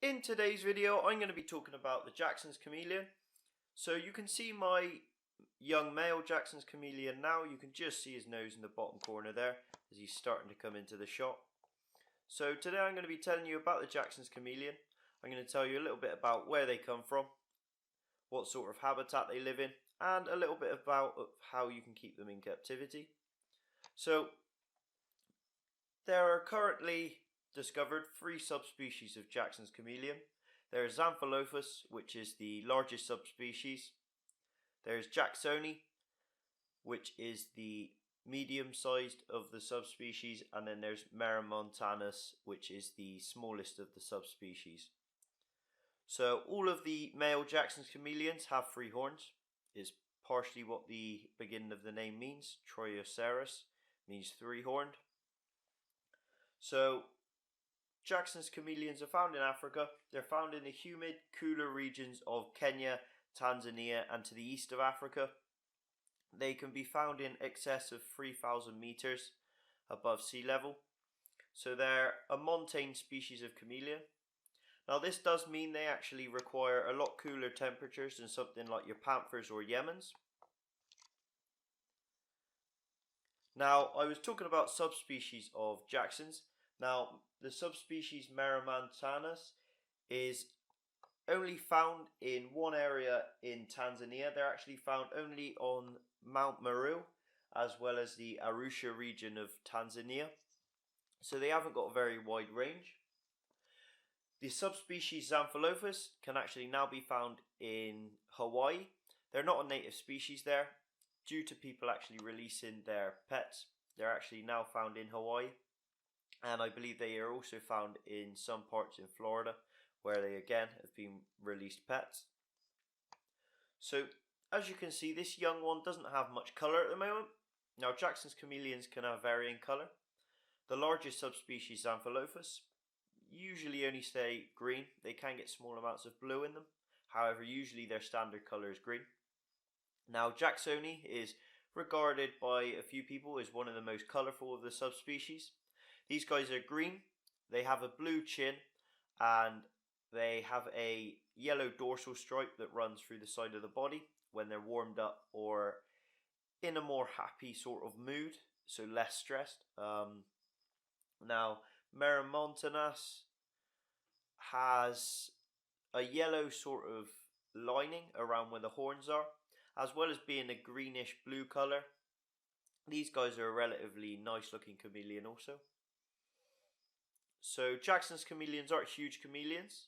In today's video, I'm going to be talking about the Jackson's chameleon. So you can see my young male Jackson's chameleon now. You can just see his nose in the bottom corner there as he's starting to come into the shot. So today I'm going to be telling you about the Jackson's chameleon. I'm going to tell you a little bit about where they come from, what sort of habitat they live in, and a little bit about how you can keep them in captivity. So there are currently discovered 3 subspecies of Jackson's chameleon. There is Xantholophus, which is the largest subspecies. There is Jacksoni, which is the medium-sized of the subspecies, and then there's Maramontanus, which is the smallest of the subspecies. So all of the male Jackson's chameleons have 3 horns. Is partially what the beginning of the name means. Troioceras means 3-horned. So Jackson's chameleons are found in Africa. They're found in the humid, cooler regions of Kenya, Tanzania, and to the east of Africa. They can be found in excess of 3,000 meters above sea level. So they're a montane species of chameleon. Now this does mean they actually require a lot cooler temperatures than something like your panthers or Yemens. Now I was talking about subspecies of Jacksons. Now the subspecies Maramontanus is only found in one area in Tanzania. They're actually found only on Mount Meru as well as the Arusha region of Tanzania. So they haven't got a very wide range. The subspecies Xantholophus can actually now be found in Hawaii. They're not a native species there. Due to people actually releasing their pets, they're actually now found in Hawaii. And I believe they are also found in some parts in Florida, where they again have been released pets. So as you can see, this young one doesn't have much colour at the moment. Now Jackson's chameleons can have varying colour. The largest subspecies Xantholophus usually only stay green. They can get small amounts of blue in them. However, usually their standard colour is green. Now Jacksoni is regarded by a few people as one of the most colourful of the subspecies. These guys are green, they have a blue chin, and they have a yellow dorsal stripe that runs through the side of the body when they're warmed up or in a more happy sort of mood, so less stressed. Now Maramontanus has a yellow sort of lining around where the horns are, as well as being a greenish blue colour. These guys are a relatively nice looking chameleon also. So Jackson's chameleons aren't huge chameleons.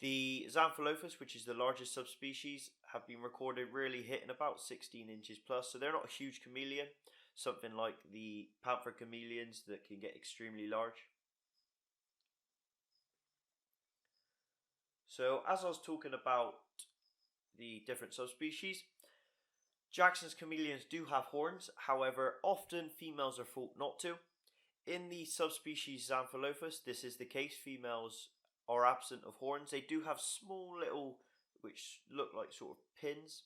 The Xantholophus, which is the largest subspecies, have been recorded really hitting about 16 inches plus, so they're not a huge chameleon, something like the panther chameleons that can get extremely large. So as I was talking about the different subspecies, Jackson's chameleons do have horns. However, often females are thought not to. In the subspecies Xantholophus, this is the case. Females are absent of horns. They do have small little, which look like sort of pins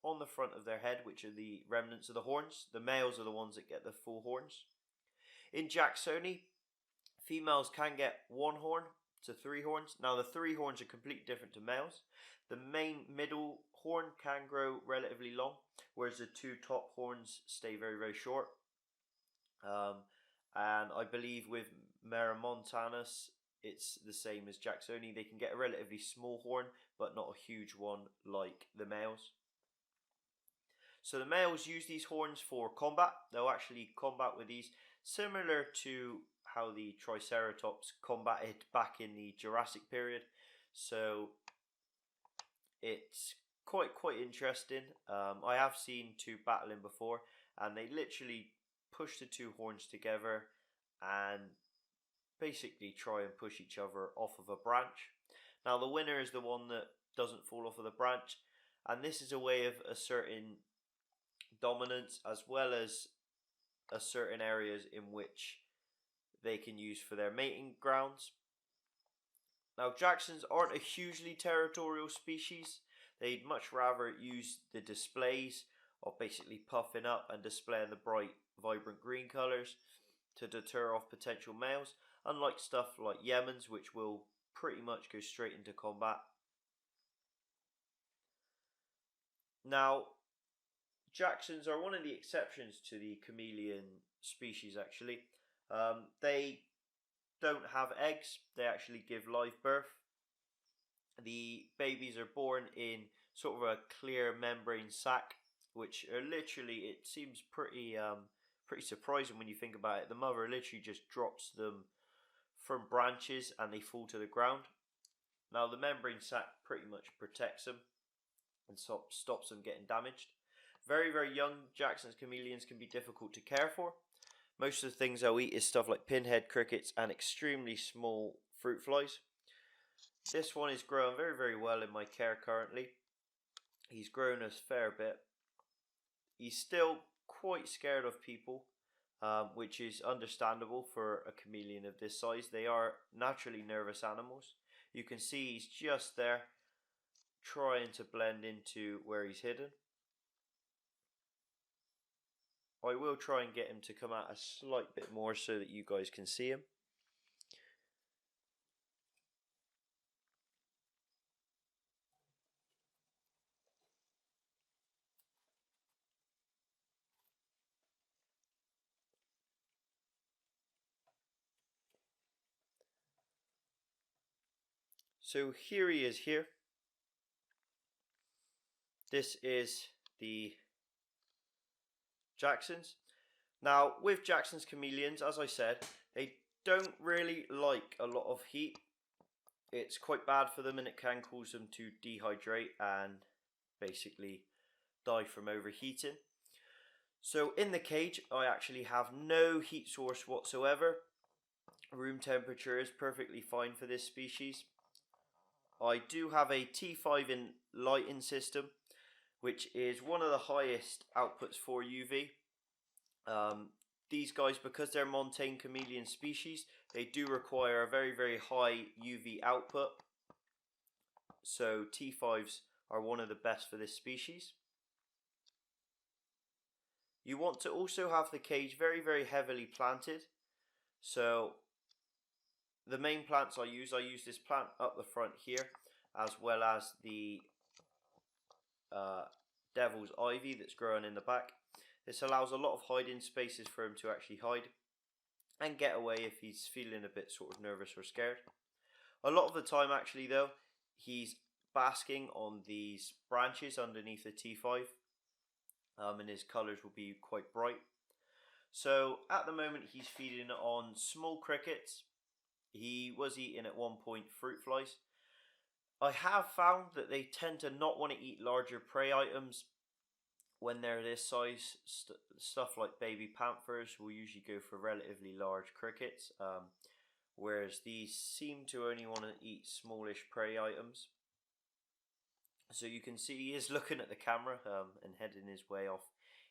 on the front of their head, which are the remnants of the horns. The males are the ones that get the full horns. In Jacksoni, females can get 1 horn to 3 horns. Now the 3 horns are completely different to males. The main middle horn can grow relatively long, whereas the 2 top horns stay very, very short. And I believe with Maramontanus, it's the same as Jacksoni. They can get a relatively small horn, but not a huge one like the males. So the males use these horns for combat. They'll actually combat with these, similar to how the Triceratops combated back in the Jurassic period. So it's quite interesting. I have seen 2 battling before, and they literally push the 2 horns together and basically try and push each other off of a branch. Now the winner is the one that doesn't fall off of the branch, and this is a way of asserting dominance as well as certain areas in which they can use for their mating grounds. Now Jacksons aren't a hugely territorial species. They'd much rather use the displays of basically puffing up and displaying the bright, vibrant green colours to deter off potential males, unlike stuff like Yemens, which will pretty much go straight into combat. Now, Jacksons are one of the exceptions to the chameleon species actually. They don't have eggs, they actually give live birth. The babies are born in sort of a clear membrane sac, which are literally, it seems pretty surprising when you think about it. The mother literally just drops them from branches and they fall to the ground. Now the membrane sac pretty much protects them and stops them getting damaged. Very, very young Jackson's chameleons can be difficult to care for. Most of the things they'll eat is stuff like pinhead crickets and extremely small fruit flies. This one is growing very, very well in my care currently. He's grown a fair bit. He's still quite scared of people, which is understandable for a chameleon of this size. They are naturally nervous animals. You can see he's just there trying to blend into where he's hidden. I will try and get him to come out a slight bit more so that you guys can see him. So here he is here. This is the Jacksons. Now with Jackson's chameleons, as I said, they don't really like a lot of heat. It's quite bad for them and it can cause them to dehydrate and basically die from overheating. So in the cage I actually have no heat source whatsoever. Room temperature is perfectly fine for this species. I do have a T5 in lighting system, which is one of the highest outputs for UV. These guys, because they're montane chameleon species, they do require a very, very high UV output. So T5s are one of the best for this species. You want to also have the cage very, very heavily planted. So the main plants I use this plant up the front here, as well as the devil's ivy that's growing in the back. This allows a lot of hiding spaces for him to actually hide and get away if he's feeling a bit sort of nervous or scared. A lot of the time actually though, he's basking on these branches underneath the T5, and his colours will be quite bright. So at the moment he's feeding on small crickets. He was eating at one point fruit flies. I have found that they tend to not want to eat larger prey items when they're this size. Stuff like baby panthers will usually go for relatively large crickets, whereas these seem to only want to eat smallish prey items. So you can see he is looking at the camera and heading his way off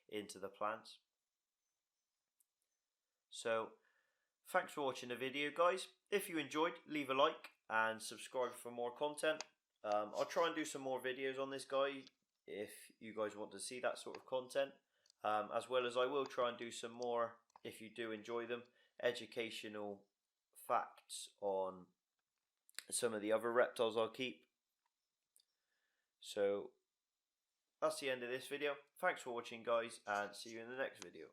into the plants. So thanks for watching the video, guys. If you enjoyed, leave a like and subscribe for more content. I'll try and do some more videos on this guy if you guys want to see that sort of content, as well as I will try and do some more, if you do enjoy them, educational facts on some of the other reptiles I'll keep. So that's the end of this video. Thanks for watching, guys, and see you in the next video.